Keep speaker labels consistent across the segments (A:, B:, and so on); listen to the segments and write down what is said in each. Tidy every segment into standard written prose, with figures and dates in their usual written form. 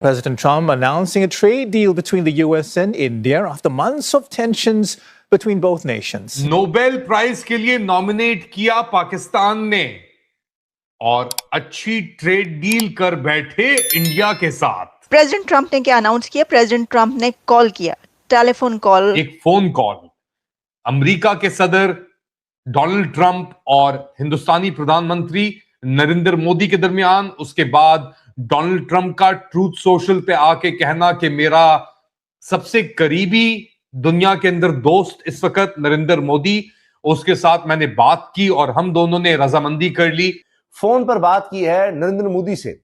A: President Trump announcing a trade deal between the US and India after months of tensions between both nations.
B: Nobel prize के लिए nominate किया पाकिस्तान ने और अच्छी trade deal कर बैठे इंडिया के साथ।
C: प्रेसिडेंट ट्रंप ने क्या अनाउंस किया? प्रेसिडेंट ट्रंप ने कॉल किया, टेलीफोन कॉल,
B: एक फोन कॉल अमेरिका के सदर डोनाल्ड ट्रंप और हिंदुस्तानी प्रधानमंत्री नरेंद्र मोदी के दरमियान। उसके बाद डोनाल्ड ट्रंप का ट्रूथ सोशल पे आके कहना कि मेरा सबसे करीबी दुनिया के अंदर दोस्त इस वक्त नरेंद्र मोदी, उसके साथ मैंने बात की और हम दोनों ने रजामंदी कर ली।
D: फोन पर बात की है नरेंद्र मोदी से,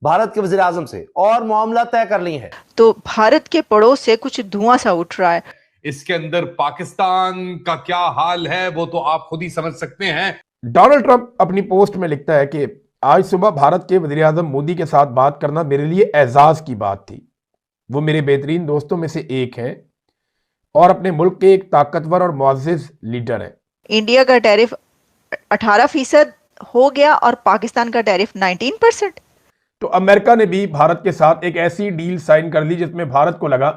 D: भारत के वजीर आजम से, और मामला तय कर ली है।
C: तो भारत के पड़ोस से कुछ धुआं सा उठ रहा है।
B: इसके अंदर पाकिस्तान का क्या हाल है वो तो आप खुद ही समझ सकते हैं।
E: डोनाल्ड ट्रंप अपनी पोस्ट में लिखता है कि आज सुबह भारत के वजीर आजम मोदी के साथ बात करना मेरे लिए एजाज की बात थी। वो मेरे बेहतरीन दोस्तों में से एक हैं और अपने मुल्क के एक ताकतवर और मुअज़्ज़िज़ लीडर हैं।
C: इंडिया का टैरिफ 18% हो गया और पाकिस्तान का टैरिफ 19%।
E: तो अमेरिका ने भी भारत के साथ एक ऐसी डील साइन कर ली जिसमें भारत को लगा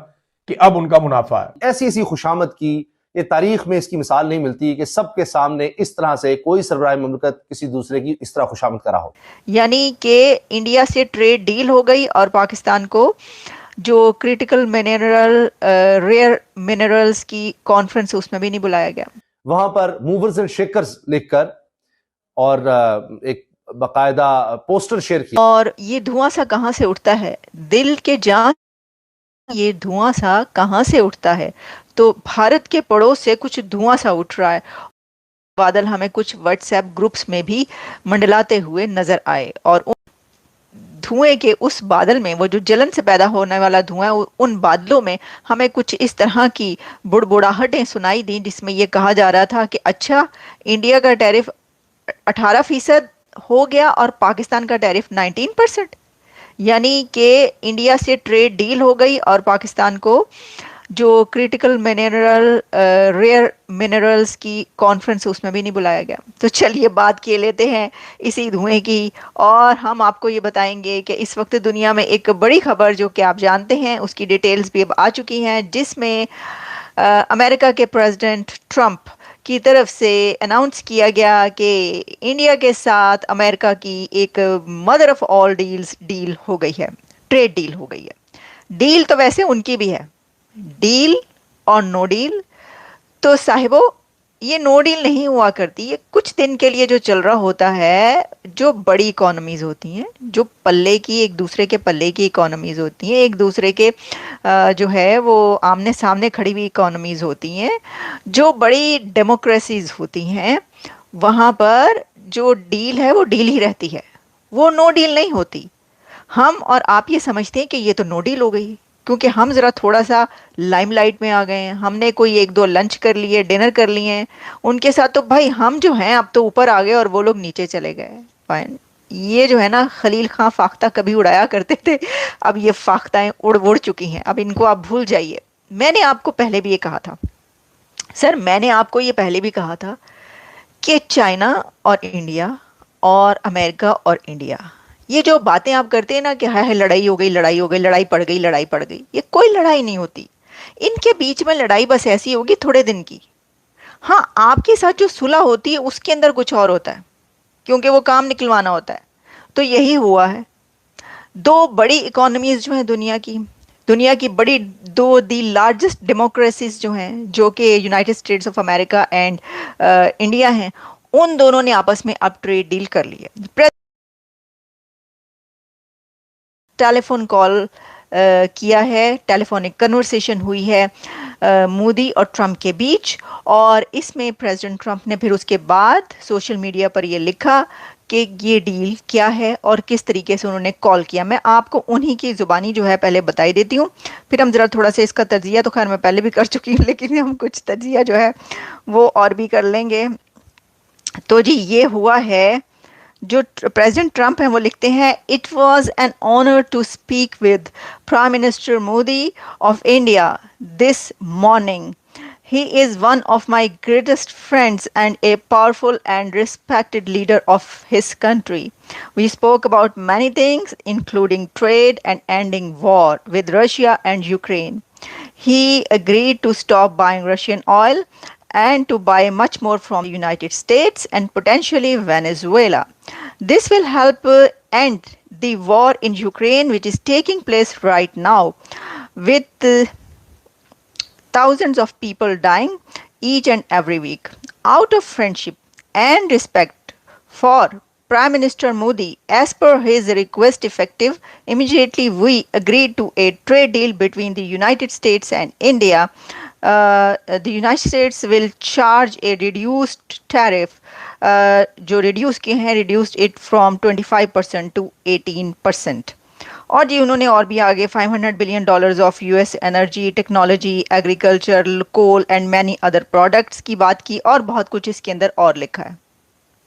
E: कि अब उनका मुनाफा है।
D: ऐसी खुशामद की ये तारीख में इसकी मिसाल नहीं मिलती कि सबके सामने इस तरह से कोई सरबराह मुमलिकत किसी दूसरे की इस तरह खुशामद करा हो।
C: यानी कि इंडिया से ट्रेड डील हो गई और पाकिस्तान को जो क्रिटिकल मिनरल रेयर मिनरल्स की कॉन्फ्रेंस उसमें भी नहीं बुलाया गया।
D: वहां पर मूवर्स एंड शेकर्स लिखकर और एक बाकायदा पोस्टर शेयर किया।
C: और ये धुआं सा कहां से उठता है? दिल के जान, ये धुआं सा कहां से उठता है? तो भारत के पड़ोस से कुछ धुआं सा उठ रहा है। बादल हमें कुछ व्हाट्सएप ग्रुप्स में भी मंडलाते हुए नजर आए और धुएं के उस बादल में, वो जो जलन से पैदा होने वाला धुआं, उन बादलों में हमें कुछ इस तरह की बुड़बुड़ाहटें सुनाई दी जिसमें यह कहा जा रहा था कि अच्छा, इंडिया का टैरिफ 18% हो गया और पाकिस्तान का टैरिफ 19%। यानी कि इंडिया से ट्रेड डील हो गई और पाकिस्तान को जो क्रिटिकल मिनरल रेयर मिनरल्स की कॉन्फ्रेंस उसमें भी नहीं बुलाया गया। तो चलिए बात किए लेते हैं इसी धुएं की, और हम आपको ये बताएंगे कि इस वक्त दुनिया में एक बड़ी खबर जो कि आप जानते हैं उसकी डिटेल्स भी अब आ चुकी हैं, जिसमें अमेरिका के प्रेसिडेंट ट्रंप की तरफ से अनाउंस किया गया कि इंडिया के साथ अमेरिका की एक mother of all deals deal हो गई है, ट्रेड डील हो गई है। डील तो वैसे उनकी भी है, डील और नो डील। तो साहिबो, ये नो डील नहीं हुआ करती, ये कुछ दिन के लिए जो चल रहा होता है। जो बड़ी इकोनॉमीज होती हैं, जो पल्ले की, एक दूसरे के पल्ले की इकोनॉमीज होती हैं, एक दूसरे के जो है वो आमने सामने खड़ी हुई इकोनॉमीज होती हैं, जो बड़ी डेमोक्रेसीज होती हैं, वहाँ पर जो डील है वो डील ही रहती है, वो नो डील नहीं होती। हम और आप ये समझते हैं कि ये तो नो डील हो गई क्योंकि हम ज़रा थोड़ा सा लाइमलाइट में आ गए हैं, हमने कोई एक दो लंच कर लिए, डिनर कर लिए हैं उनके साथ, तो भाई हम जो हैं अब तो ऊपर आ गए और वो लोग नीचे चले गए। फाइन, ये जो है ना, खलील खां फाख्ता कभी उड़ाया करते थे, अब ये फाख्ताएं उड़ चुकी हैं, अब इनको आप भूल जाइए। मैंने आपको पहले भी ये कहा था सर, मैंने आपको ये पहले भी कहा था कि चाइना और इंडिया और अमेरिका और इंडिया, ये जो बातें आप करते हैं ना कि हाय लड़ाई हो गई, लड़ाई हो गई, लड़ाई पड़ गई, लड़ाई पड़ गई, ये कोई लड़ाई नहीं होती। इनके बीच में लड़ाई बस ऐसी होगी थोड़े दिन की। हाँ, आपके साथ जो सुलह होती है उसके अंदर कुछ और होता है, क्योंकि वो काम निकलवाना होता है। तो यही हुआ है। दो बड़ी इकोनॉमीज जो हैं दुनिया की बड़ी दो दी लार्जेस्ट डेमोक्रेसीज जो हैं, जो कि United states of America and India हैं, उन दोनों ने आपस में अब ट्रेड डील कर ली है। टेलीफोन कॉल किया है, टेलीफोनिक कन्वर्सेशन हुई है मोदी और ट्रंप के बीच, और इसमें प्रेसिडेंट ट्रंप ने फिर उसके बाद सोशल मीडिया पर ये लिखा कि ये डील क्या है और किस तरीके से उन्होंने कॉल किया। मैं आपको उन्हीं की ज़ुबानी जो है पहले बताई देती हूँ, फिर हम ज़रा थोड़ा सा इसका तजिया, तो खैर मैं पहले भी कर चुकी हूँ, लेकिन हम कुछ तजिया जो है वो और भी कर लेंगे। तो जी ये हुआ है, जो प्रेसिडेंट ट्रंप हैं वो लिखते हैं, it was an honour to speak with prime minister Modi of India this morning. He is one of my greatest friends and a powerful and respected leader of his country. We spoke about many things, including trade and ending war with Russia and Ukraine. He agreed to stop buying Russian oil and to buy much more from the United States and potentially Venezuela. This will help end the war in Ukraine, which is taking place right now, with thousands of people dying each and every week. Out of friendship and respect for Prime Minister Modi, as per his request effective, immediately we agreed to a trade deal between the United States and India. The United States will charge a reduced tariff, जो reduce किए हैं, reduced it from 25% to 18%. और जी उन्होंने और भी आगे $500 billion of US energy, technology, agriculture, coal and many other products की बात की, और बहुत कुछ इसके अंदर और लिखा है.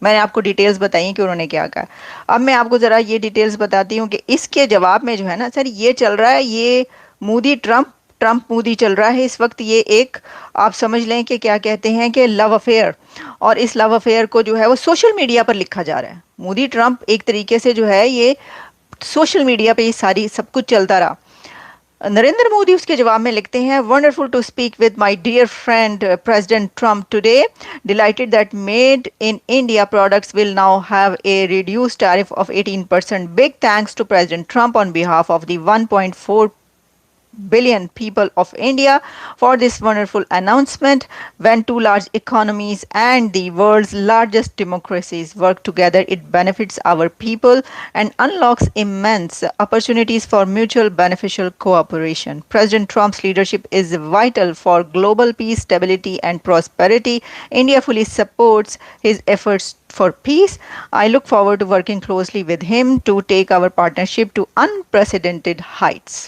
C: मैंने आपको डिटेल्स बताई कि उन्होंने क्या कहा. अब मैं आपको ज़रा ये डिटेल्स बताती हूँ कि इसके जवाब में जो है ना सर, ये चल रहा है, ये मोदी ट्रंप मोदी चल रहा है इस वक्त. ये एक आप समझ लें कि क्या कहते हैं कि लव अफेयर, और इस लव अफेयर को जो है वो सोशल मीडिया पर लिखा जा रहा है. मोदी ट्रंप एक तरीके से जो है ये सोशल मीडिया पे ये सारी सब कुछ चलता रहा. नरेंद्र मोदी उसके जवाब में लिखते हैं, wonderful to speak with my dear friend president Trump today, delighted that made in India products will now have a reduced tariff of 18%. Big thanks to president Trump on behalf of the 1.4 billion people of India for this wonderful announcement. When two large economies and the world's largest democracies work together, it benefits our people and unlocks immense opportunities for mutual beneficial cooperation. President Trump's leadership is vital for global peace, stability and prosperity. India fully supports his efforts for peace. I look forward to working closely with him to take our partnership to unprecedented heights.